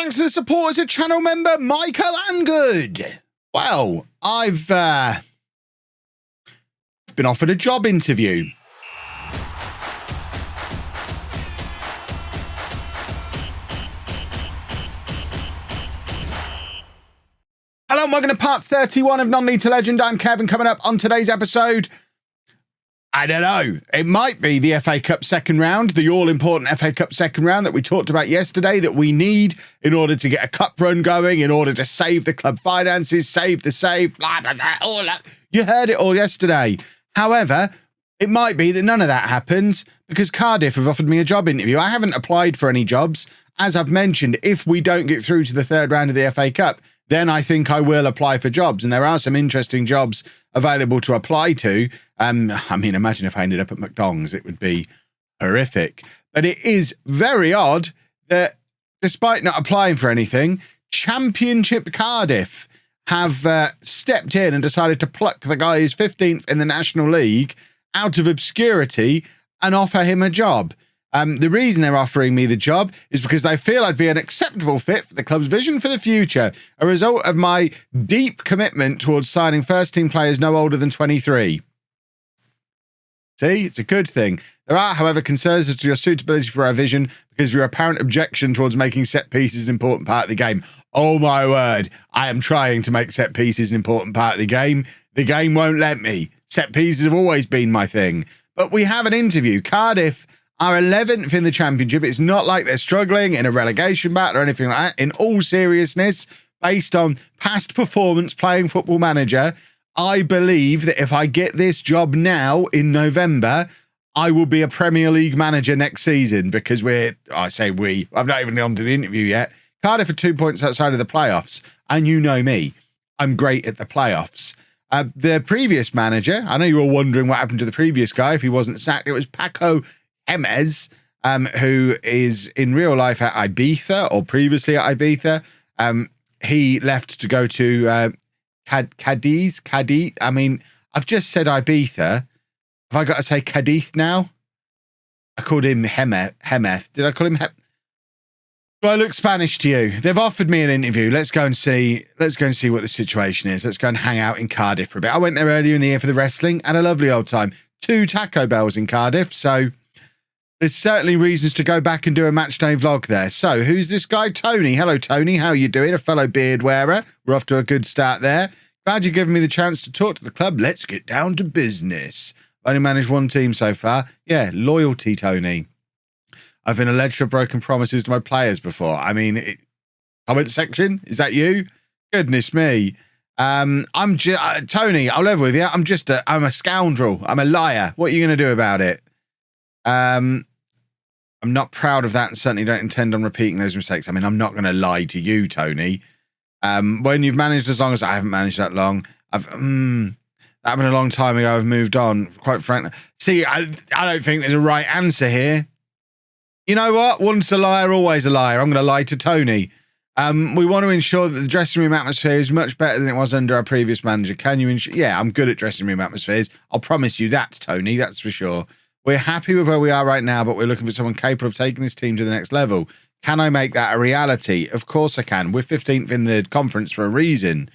Thanks to the support as a channel member, Michael Angood. Well, I've been offered a job interview. Hello and welcome to part 31 of Non-League to Legend. I'm Kevin. Coming up on today's episode, I don't know. It might be the FA Cup second round, the all-important FA Cup second round that we talked about yesterday that we need in order to get a cup run going, in order to save the club finances, save the save, blah, blah, blah, all that. You heard it all yesterday. However, it might be that none of that happens because Cardiff have offered me a job interview. I haven't applied for any jobs. As I've mentioned, if we don't get through to the third round of the FA Cup, then I think I will apply for jobs. And there are some interesting jobs available to apply to. I mean, imagine if I ended up at McDonald's, it would be horrific. But it is very odd that despite not applying for anything, Championship Cardiff have stepped in and decided to pluck the guy who's 15th in the National League out of obscurity and offer him a job. The reason they're offering me the job is because they feel I'd be an acceptable fit for the club's vision for the future, a result of my deep commitment towards signing first-team players no older than 23. See, it's a good thing. There are, however, concerns as to your suitability for our vision because of your apparent objection towards making set pieces an important part of the game. Oh my word, I am trying to make set pieces an important part of the game. The game won't let me. Set pieces have always been my thing. But we have an interview. Cardiff are 11th in the Championship. It's not like they're struggling in a relegation battle or anything like that. In all seriousness, based on past performance playing Football Manager, I believe that if I get this job now in November, I will be a Premier League manager next season because I've not even gone to the interview yet. Cardiff are 2 points outside of the playoffs. And you know me, I'm great at the playoffs. The previous manager, I know you're all wondering what happened to the previous guy if he wasn't sacked. It was Paco Hémez, who is in real life at Ibiza or previously at Ibiza. He left to go to Cadiz. I mean, I've just said Ibiza. Have I got to say Cadiz now? I called him Hemeth. Did I call him Do I look Spanish to you? They've offered me an interview. Let's go and see what the situation is. Let's go and hang out in Cardiff for a bit. I went there earlier in the year for the wrestling. Had a lovely old time. 2 Taco Bells in Cardiff, so there's certainly reasons to go back and do a match day vlog there. So, who's this guy? Tony. Hello, Tony. How are you doing? A fellow beard wearer. We're off to a good start there. Glad you've given me the chance to talk to the club. Let's get down to business. I've only managed one team so far. Yeah, loyalty, Tony. I've been alleged to have broken promises to my players before. I mean, comment section, is that you? Goodness me. Tony, I'll level with you. I'm a scoundrel. I'm a liar. What are you going to do about it? I'm not proud of that and certainly don't intend on repeating those mistakes. I mean, I'm not going to lie to you, Tony. When you've managed as long as I haven't managed that long, that happened a long time ago. I've moved on, quite frankly. See, I don't think there's a right answer here. You know what? Once a liar, always a liar. I'm going to lie to Tony. We want to ensure that the dressing room atmosphere is much better than it was under our previous manager. Can you ensure? Yeah, I'm good at dressing room atmospheres. I'll promise you that, Tony. That's for sure. We're happy with where we are right now, but we're looking for someone capable of taking this team to the next level. Can I make that a reality? Of course I can. We're 15th in the conference for a reason.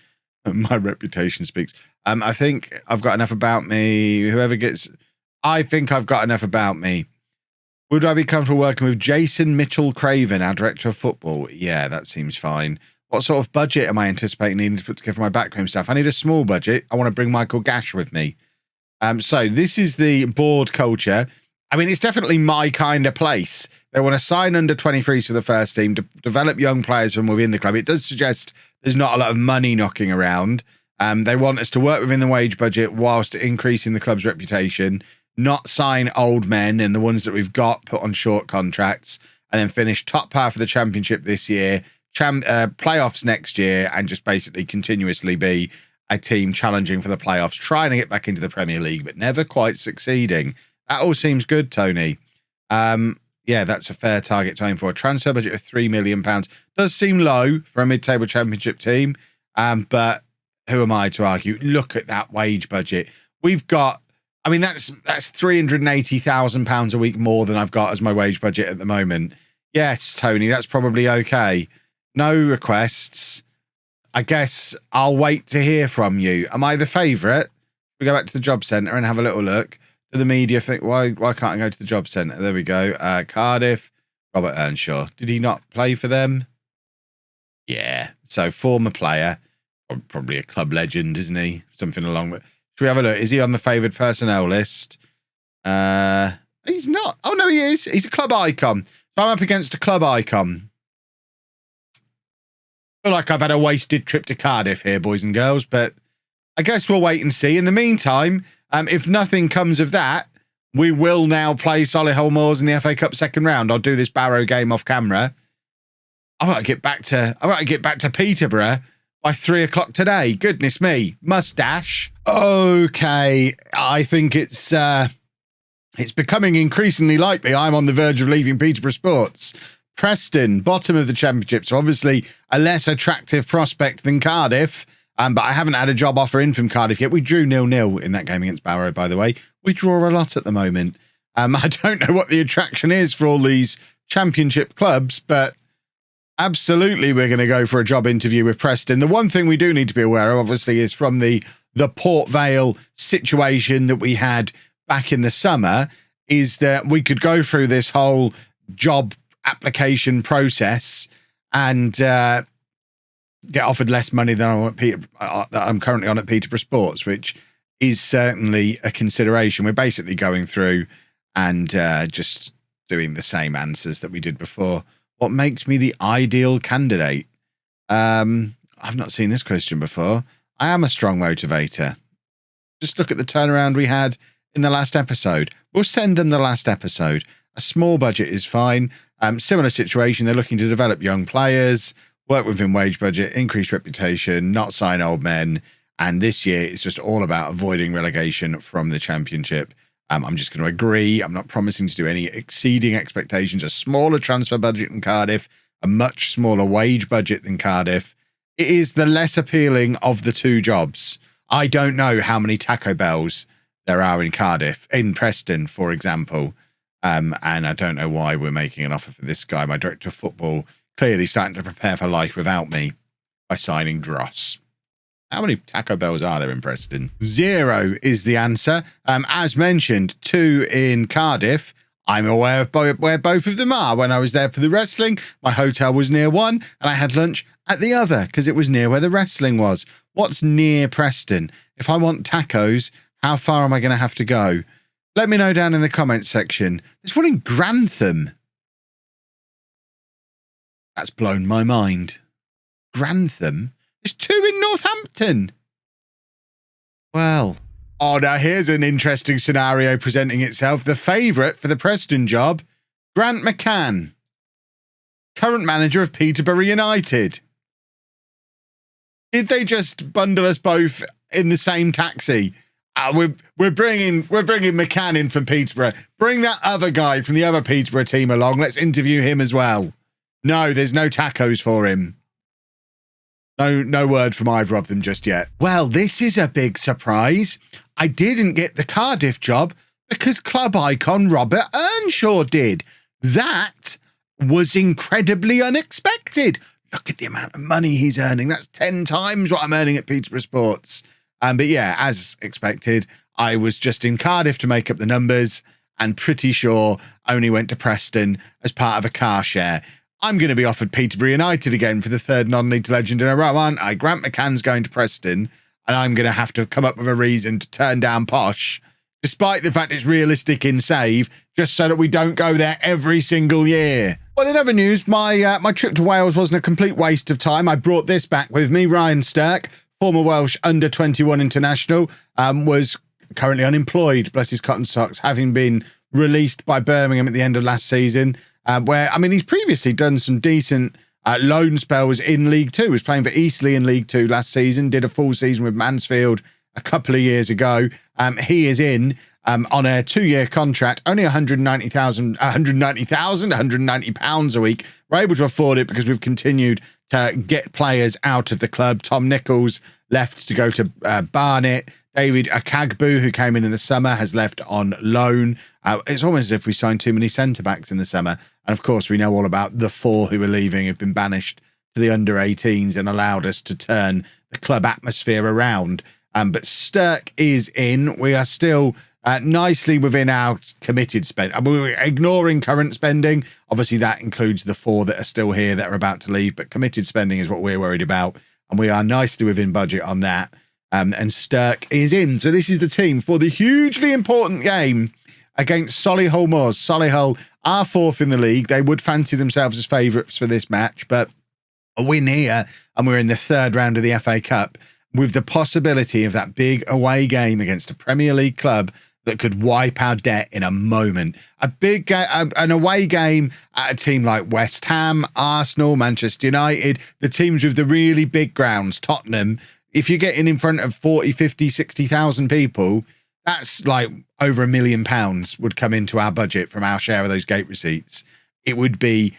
My reputation speaks. I think I've got enough about me. I think I've got enough about me. Would I be comfortable working with Jason Mitchell-Craven, our director of football? Yeah, that seems fine. What sort of budget am I anticipating needing to put together for my backroom staff? I need a small budget. I want to bring Michael Gash with me. So this is the board culture. I mean, it's definitely my kind of place. They want to sign under 23s for the first team to develop young players from within the club. It does suggest there's not a lot of money knocking around. They want us to work within the wage budget whilst increasing the club's reputation, not sign old men and the ones that we've got put on short contracts, and then finish top half of the championship this year, playoffs next year, and just basically continuously be a team challenging for the playoffs, trying to get back into the Premier League, but never quite succeeding. That all seems good, Tony. Yeah, that's a fair target to aim for. A transfer budget of £3 million does seem low for a mid-table championship team, but who am I to argue? Look at that wage budget. We've got, I mean, that's £380,000 a week more than I've got as my wage budget at the moment. Yes, Tony, that's probably okay. No requests. I guess I'll wait to hear from you. Am I the favourite? We go back to the job centre and have a little look. Do the media think, why can't I go to the job centre? There we go. Cardiff, Robert Earnshaw. Did he not play for them? Yeah. So former player, probably a club legend, isn't he? Something along with. Should we have a look? Is he on the favoured personnel list? He's not. Oh no, he is. He's a club icon. So I'm up against a club icon. I feel like I've had a wasted trip to Cardiff here, boys and girls, but I guess we'll wait and see. In the meantime, if nothing comes of that, we will now play Solihull Moors in the FA Cup second round. I'll do this Barrow game off camera. I want to get back to Peterborough by 3 o'clock today. Goodness me, mustache. Okay, I think it's becoming increasingly likely I'm on the verge of leaving Peterborough Sports. Preston, bottom of the Championship, so obviously a less attractive prospect than Cardiff. But I haven't had a job offer in from Cardiff yet. We drew 0-0 in that game against Barrow, by the way. We draw a lot at the moment. I don't know what the attraction is for all these Championship clubs, but absolutely we're going to go for a job interview with Preston. The one thing we do need to be aware of, obviously, is from the Port Vale situation that we had back in the summer, is that we could go through this whole job application process and get offered less money than I'm currently on at Peterborough Sports, which is certainly a consideration. We're basically going through and just doing the same answers that we did before. What makes me the ideal candidate? I've not seen this question before. I am a strong motivator. Just look at the turnaround we had in the last episode. We'll send them the last episode. A small budget is fine. Similar situation. They're looking to develop young players, work within wage budget, increase reputation, not sign old men. And this year, it's just all about avoiding relegation from the Championship. I'm just going to agree. I'm not promising to do any exceeding expectations. A smaller transfer budget than Cardiff, a much smaller wage budget than Cardiff. It is the less appealing of the two jobs. I don't know how many Taco Bells there are in Cardiff, in Preston, for example. And I don't know why we're making an offer for this guy. My director of football clearly starting to prepare for life without me by signing Dross. How many Taco Bells are there in Preston? 0 is the answer. As mentioned, 2 in Cardiff. I'm aware of where both of them are. When I was there for the wrestling, my hotel was near one and I had lunch at the other because it was near where the wrestling was. What's near Preston? If I want tacos, how far am I going to have to go? Let me know down in the comments section. There's one in Grantham. That's blown my mind. Grantham? There's 2 in Northampton. Well. Oh, now here's an interesting scenario presenting itself. The favourite for the Preston job, Grant McCann, current manager of Peterborough United. Did they just bundle us both in the same taxi? We're bringing McCann in from Peterborough. Bring that other guy from the other Peterborough team along. Let's interview him as well. No, there's no tacos for him. No word from either of them just yet. Well, this is a big surprise. I didn't get the Cardiff job because club icon Robert Earnshaw did. That was incredibly unexpected. Look at the amount of money he's earning. That's 10 times what I'm earning at Peterborough Sports. But yeah, as expected, I was just in Cardiff to make up the numbers and pretty sure only went to Preston as part of a car share. I'm going to be offered Peterborough United again for the 3rd non-league legend in a row, aren't I? Grant McCann's going to Preston, and I'm going to have to come up with a reason to turn down Posh, despite the fact it's realistic in save, just so that we don't go there every single year. Well, in other news, my trip to Wales wasn't a complete waste of time. I brought this back with me. Ryan Stirk, former Welsh under-21 international, was currently unemployed, bless his cotton socks, having been released by Birmingham at the end of last season. Where, I mean, he's previously done some decent loan spells in League Two. He was playing for Eastleigh in League Two last season, did a full season with Mansfield a couple of years ago. He is in on a 2-year contract, only £190 a week. We're able to afford it because we've continued to get players out of the club. Tom Nichols left to go to Barnet. David Akagbu, who came in the summer, has left on loan. It's almost as if we signed too many centre-backs in the summer. And, of course, we know all about the 4 who are leaving, who've been banished to the under-18s and allowed us to turn the club atmosphere around. But Stirk is in. We are still nicely within our committed spend. I mean, we're ignoring current spending. Obviously, that includes the 4 that are still here that are about to leave. But committed spending is what we're worried about. And we are nicely within budget on that. And Stirk is in. So this is the team for the hugely important game against Solihull Moors. Solihull are 4th in the league. They would fancy themselves as favourites for this match. But a win here, and we're in the 3rd round of the FA Cup, with the possibility of that big away game against a Premier League club that could wipe our debt in a moment. A big an away game at a team like West Ham, Arsenal, Manchester United, the teams with the really big grounds, Tottenham. If you're getting in front of 40, 50, 60,000 people, that's like over £1 million would come into our budget from our share of those gate receipts. It would be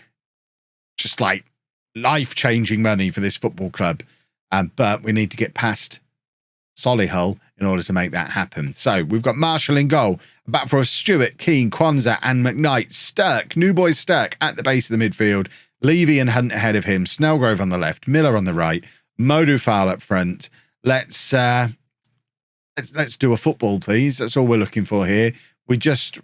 just like life-changing money for this football club. But we need to get past Solihull in order to make that happen. So we've got Marshall in goal, back for Stewart, Keane, Kwanzaa and McKnight. Stirk, new boy Stirk at the base of the midfield. Levy and Hunt ahead of him. Snellgrove on the left, Miller on the right, Modou Fall up front. Let's do a football, please. That's all we're looking for here. We just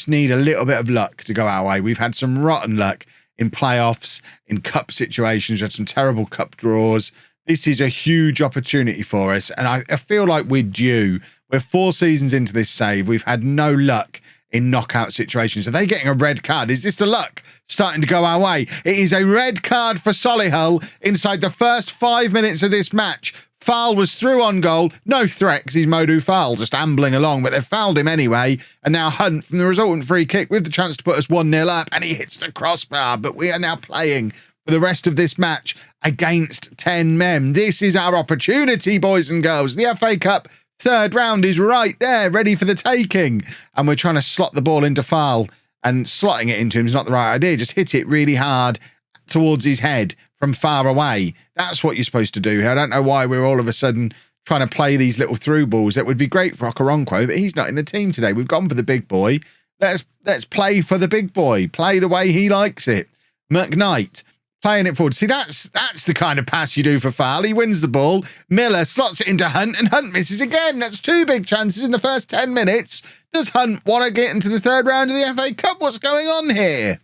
need a little bit of luck to go our way. We've had some rotten luck in playoffs, in cup situations. We've had some terrible cup draws. This is a huge opportunity for us, and I feel like we're due. We're 4 seasons into this save. We've had no luck in knockout situations. Are they getting a red card? Is this the luck starting to go our way? It is a red card for Solihull inside the first 5 minutes of this match. Fall was through on goal. No threat because he's Modou Fall just ambling along, but they've fouled him anyway. And now Hunt from the resultant free kick with the chance to put us 1-0 up, and he hits the crossbar. But we are now playing for the rest of this match against 10 men. This is our opportunity, boys and girls. The FA Cup 3rd round is right there, ready for the taking. And we're trying to slot the ball into Fall, and slotting it into him is not the right idea. Just hit it really hard towards his head from far away. That's what you're supposed to do here. I don't know why we're all of a sudden trying to play these little through balls. That would be great for Okoronkwo, but he's not in the team today. We've gone for the big boy. Let's play for the big boy. Play the way he likes it. McKnight playing it forward. See, that's the kind of pass you do for Fall. He wins the ball. Miller slots it into Hunt, and Hunt misses again. That's 2 big chances in the first 10 minutes. Does Hunt want to get into the 3rd round of the FA Cup? What's going on here?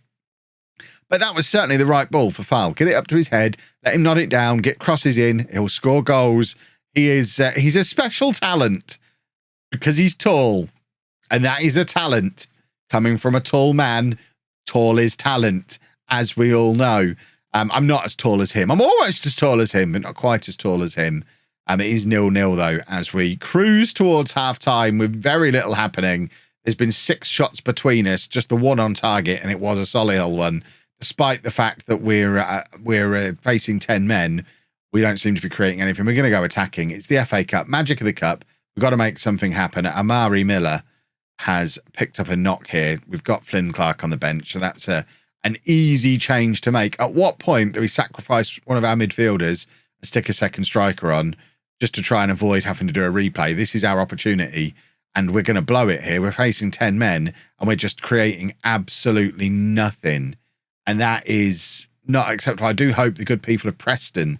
But that was certainly the right ball for Fall. Get it up to his head, let him nod it down, get crosses in, he'll score goals. He's a special talent because he's tall, and that is a talent coming from a tall man. Tall is talent, as we all know. I'm not as tall as him. I'm almost as tall as him, but not quite as tall as him. It is 0-0 though, as we cruise towards half-time with very little happening. There's been 6 shots between us, just the one on target, and it was a Solihull one. Despite the fact that we're facing 10 men, we don't seem to be creating anything. We're going to go attacking. It's the FA Cup, magic of the cup. We've got to make something happen. Amari Miller has picked up a knock here. We've got Flynn Clark on the bench, so that's an easy change to make. At what point do we sacrifice one of our midfielders and stick a second striker on just to try and avoid having to do a replay? This is our opportunity, and we're going to blow it here. We're facing 10 men, and we're just creating absolutely nothing. And that is not acceptable. I do hope the good people of Preston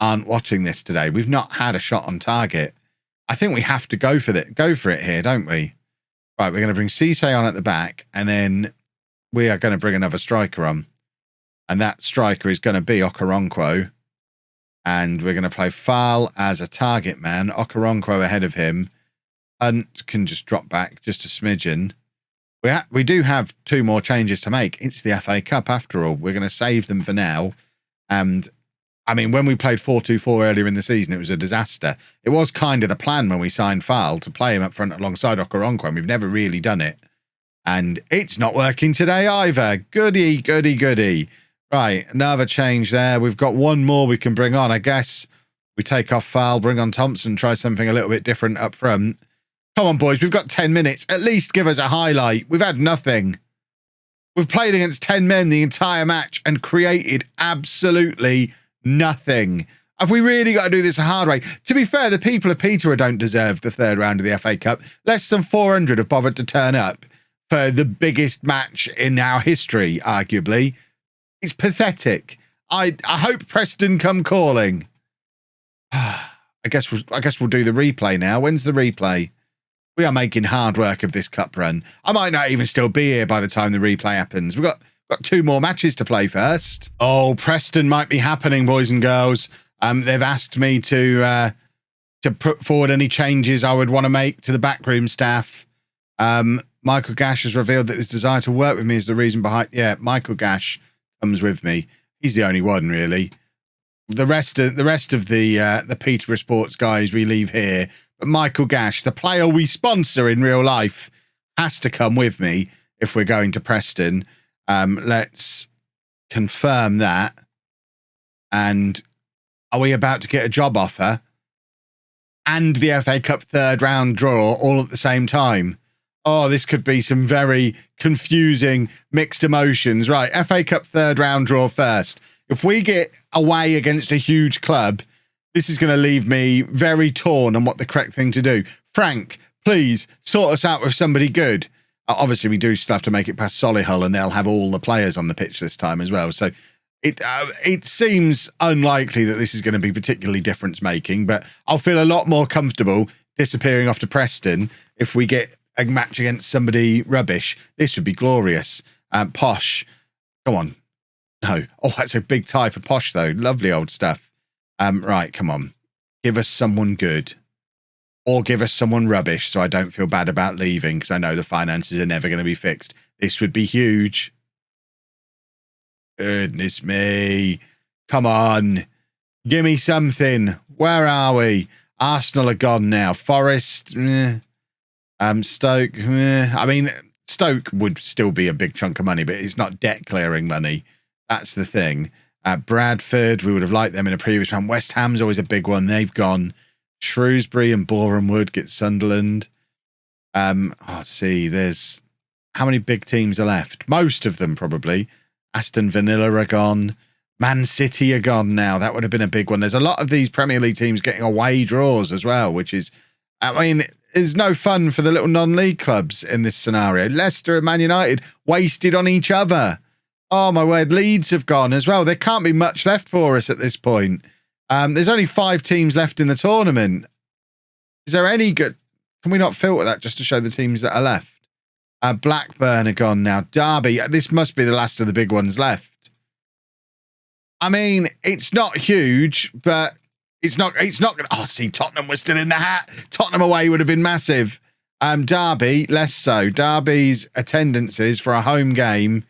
aren't watching this today. We've not had a shot on target. I think we have to go for it here, don't we? Right, we're going to bring Cisse on at the back, and then we are going to bring another striker on. And that striker is going to be Okoronkwo. And we're going to play Fall as a target man. Okoronkwo ahead of him. Hunt can just drop back just a smidgen. We do have 2 more changes to make. It's the FA Cup after all. We're going to save them for now. And I mean, when we played 4-2-4 earlier in the season, it was a disaster. It was kind of the plan when we signed Fall to play him up front alongside Okoronkwo, and we've never really done it. And it's not working today either. Goody, goody, goody. Right, another change there. We've got 1 more we can bring on. I guess we take off Fall, bring on Thompson, try something a little bit different up front. Come on, boys. We've got 10 minutes. At least give us a highlight. We've had nothing. We've played against 10 men the entire match and created absolutely nothing. Have we really got to do this a hard way? To be fair, the people of Peterborough don't deserve the 3rd round of the FA Cup. Less than 400 have bothered to turn up for the biggest match in our history, arguably. It's pathetic. I hope Preston come calling. I guess we'll do the replay now. When's the replay? We are making hard work of this cup run. I might not even still be here by the time the replay happens. We've got 2 more matches to play first. Oh, Preston might be happening, boys and girls. They've asked me to put forward any changes I would want to make to the backroom staff. Michael Gash has revealed that his desire to work with me is the reason behind. Yeah, Michael Gash comes with me. He's the only one, really. The rest of the Peterborough Sports guys we leave here. But Michael Gash, the player we sponsor in real life, has to come with me if we're going to Preston. Let's confirm that. And are we about to get a job offer and the FA Cup 3rd round draw all at the same time? Oh, this could be some very confusing mixed emotions. Right, FA Cup 3rd round draw first. If we get away against a huge club, this is going to leave me very torn on what the correct thing to do. Frank, please sort us out with somebody good. Obviously, we do still have to make it past Solihull, and they'll have all the players on the pitch this time as well. So it seems unlikely that this is going to be particularly difference-making, but I'll feel a lot more comfortable disappearing off to Preston if we get a match against somebody rubbish. This would be glorious. Posh, come on. No. Oh, that's a big tie for Posh, though. Lovely old stuff. Right, come on. Give us someone good. Or give us someone rubbish so I don't feel bad about leaving because I know the finances are never going to be fixed. This would be huge. Goodness me. Come on. Give me something. Where are we? Arsenal are gone now. Forest. Stoke. I mean, Stoke would still be a big chunk of money, but it's not debt clearing money. That's the thing. Bradford, we would have liked them in a previous round. West Ham's always a big one. They've gone. Shrewsbury and Boreham Wood get Sunderland. Let's see. There's how many big teams are left? Most of them probably. Aston Villa are gone. Man City are gone now. That would have been a big one. There's a lot of these Premier League teams getting away draws as well, which is, I mean, there's no fun for the little non-league clubs in this scenario. Leicester and Man United wasted on each other. Oh, my word. Leeds have gone as well. There can't be much left for us at this point. There's only 5 teams left in the tournament. Is there any good? Can we not filter that just to show the teams that are left? Blackburn are gone now. Derby. This must be the last of the big ones left. I mean, it's not huge, but it's not going to. Oh, see, Tottenham was still in the hat. Tottenham away would have been massive. Derby, less so. Derby's attendances for a home game,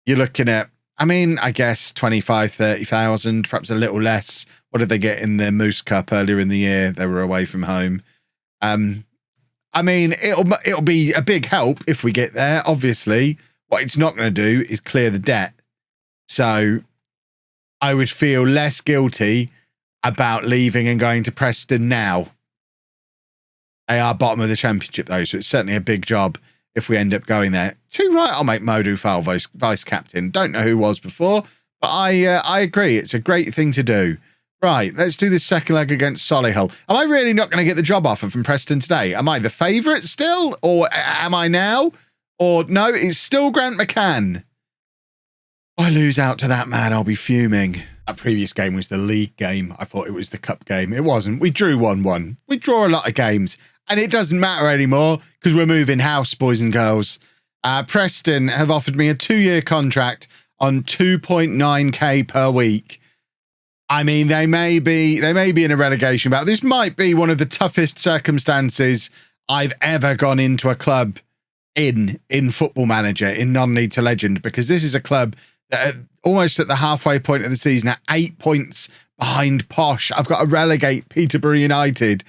you're looking at, I mean, I guess 25, 30,000, perhaps a little less. What did they get in the Moose Cup earlier in the year? They were away from home. I mean, it'll be a big help if we get there. Obviously, what it's not going to do is clear the debt. So I would feel less guilty about leaving and going to Preston now. They are bottom of the championship, though, so it's certainly a big job if we end up going there. Too right, I'll make Modu Fowl vice captain. Don't know who was before, but I agree. It's a great thing to do. Right, let's do this second leg against Solihull. Am I really not going to get the job offer from Preston today? Am I the favourite still? Or am I now? Or no, it's still Grant McCann. If I lose out to that man, I'll be fuming. That previous game was the league game. I thought it was the cup game. It wasn't. We drew 1-1. We draw a lot of games. And it doesn't matter anymore because we're moving house, boys and girls. Preston have offered me a 2-year contract on 2.9k per week. I mean, they may be in a relegation battle. This might be one of the toughest circumstances I've ever gone into a club in Football Manager, in non-league to legend, because this is a club that almost at the halfway point of the season at 8 points behind Posh. I've got to relegate Peterborough United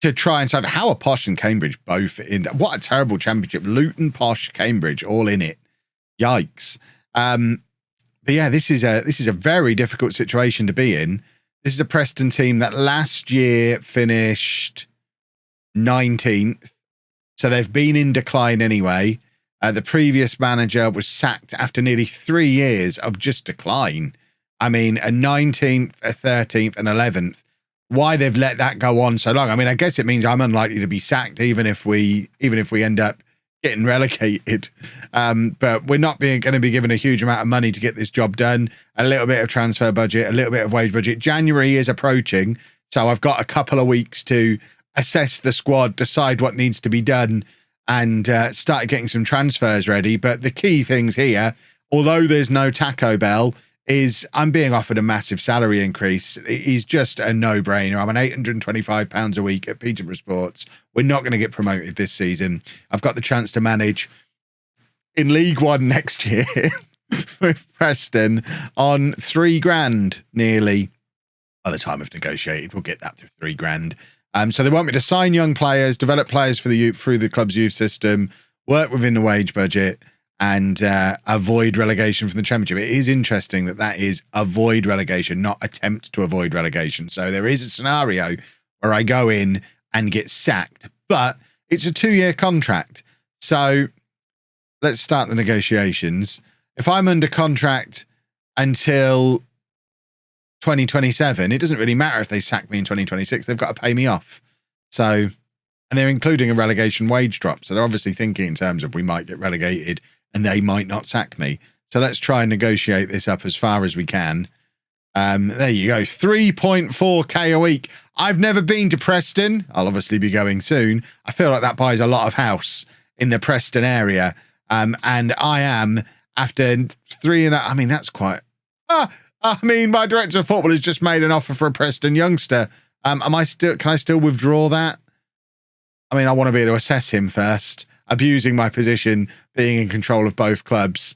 to try and solve. How are Posh and Cambridge both in? What a terrible championship. Luton, Posh, Cambridge, all in it. Yikes. But yeah, this is a very difficult situation to be in. This is a Preston team that last year finished 19th. So they've been in decline anyway. The previous manager was sacked after nearly 3 years of just decline. I mean, a 19th, a 13th, and 11th. Why they've let that go on so long? I mean, I guess it means I'm unlikely to be sacked, even if we end up getting relegated. But we're not going to be given a huge amount of money to get this job done. A little bit of transfer budget, a little bit of wage budget. January is approaching, so I've got a couple of weeks to assess the squad, decide what needs to be done, and start getting some transfers ready. But the key things here, although there's no Taco Bell, is I'm being offered a massive salary increase. It is just a no-brainer. I'm on £825 a week at Peterborough Sports. We're not going to get promoted this season. I've got the chance to manage in League One next year with Preston on £3,000 nearly. By the time I've negotiated, we'll get that to £3,000. So they want me to sign young players, develop players for the youth through the club's youth system, work within the wage budget, and avoid relegation from the Championship. It is interesting that is avoid relegation, not attempt to avoid relegation. So there is a scenario where I go in and get sacked, but it's a 2-year contract. So let's start the negotiations. If I'm under contract until 2027, it doesn't really matter if they sack me in 2026. They've got to pay me off. So, and they're including a relegation wage drop. So they're obviously thinking in terms of we might get relegated and they might not sack me. So let's try and negotiate this up as far as we can. There you go. 3.4k a week. I've never been to Preston. I'll obviously be going soon. I feel like that buys a lot of house in the Preston area. And I am after I mean, that's quite, I mean, my director of football has just made an offer for a Preston youngster. Can I still withdraw that? I mean, I want to be able to assess him first. Abusing my position, being in control of both clubs.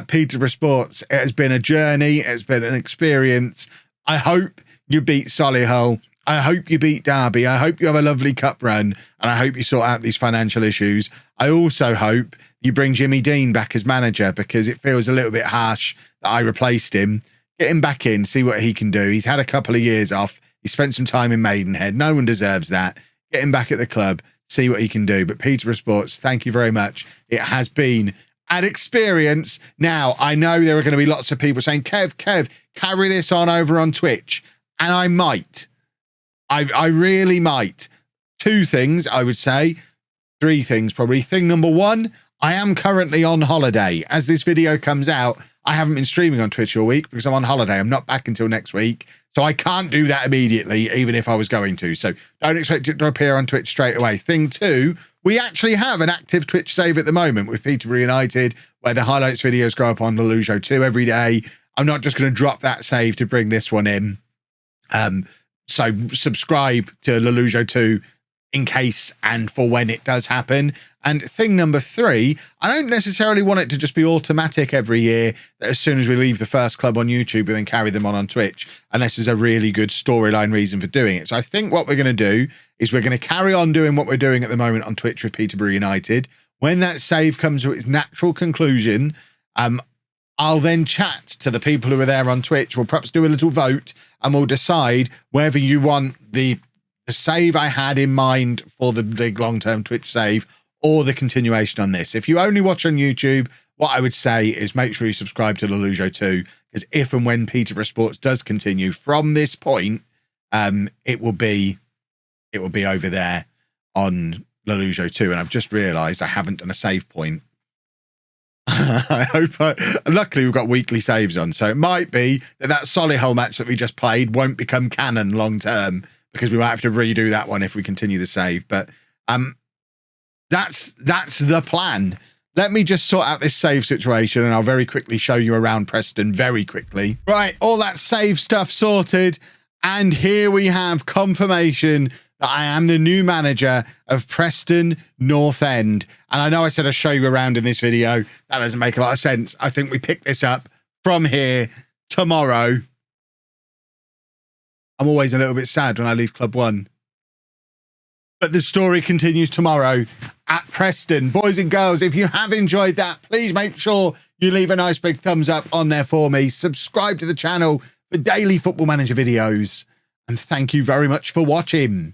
Peterborough Sports, it has been a journey. It's been an experience. I hope you beat Solihull. I hope you beat Derby. I hope you have a lovely cup run. And I hope you sort out these financial issues. I also hope you bring Jimmy Dean back as manager, because it feels a little bit harsh that I replaced him. Get him back in, see what he can do. He's had a couple of years off. He spent some time in Maidenhead. No one deserves that. Get him back at the club, see what he can do. But Peterborough Sports, thank you very much. It has been an experience. Now, I know there are going to be lots of people saying, Kev, carry this on over on Twitch. And I might. I really might. 2 things, I would say. 3 things, probably. Thing number 1, I am currently on holiday. As this video comes out, I haven't been streaming on Twitch all week because I'm on holiday. I'm not back until next week. So I can't do that immediately, even if I was going to. So don't expect it to appear on Twitch straight away. Thing 2, we actually have an active Twitch save at the moment with Peterborough United, where the highlights videos go up on LOLLUJO 2 every day. I'm not just going to drop that save to bring this one in. So subscribe to LOLLUJO 2 in case and for when it does happen. And thing number 3, I don't necessarily want it to just be automatic every year that as soon as we leave the first club on YouTube, we then carry them on Twitch, unless there's a really good storyline reason for doing it. So I think what we're going to do is we're going to carry on doing what we're doing at the moment on Twitch with Peterborough United. When that save comes to its natural conclusion, I'll then chat to the people who are there on Twitch. We'll perhaps do a little vote and we'll decide whether you want the save I had in mind for the big long-term Twitch save or the continuation on this. If you only watch on YouTube, what I would say is make sure you subscribe to LOLLUJO 2, because if and when Peterborough Sports does continue from this point, it will be over there on LOLLUJO 2. And I've just realised I haven't done a save point. Luckily we've got weekly saves on, so it might be that Solihull match that we just played won't become canon long term, because we might have to redo that one if we continue the save. But that's the plan. Let me just sort out this save situation and I'll very quickly show you around Preston very quickly. Right, all that save stuff sorted, and here we have confirmation that I am the new manager of Preston North End. And I know I said I'd show you around in this video. That doesn't make a lot of sense. I think we pick this up from here tomorrow. I'm always a little bit sad when I leave Club 1. But the story continues tomorrow at Preston. Boys and girls, if you have enjoyed that, please make sure you leave a nice big thumbs up on there for me. Subscribe to the channel for daily Football Manager videos. And thank you very much for watching.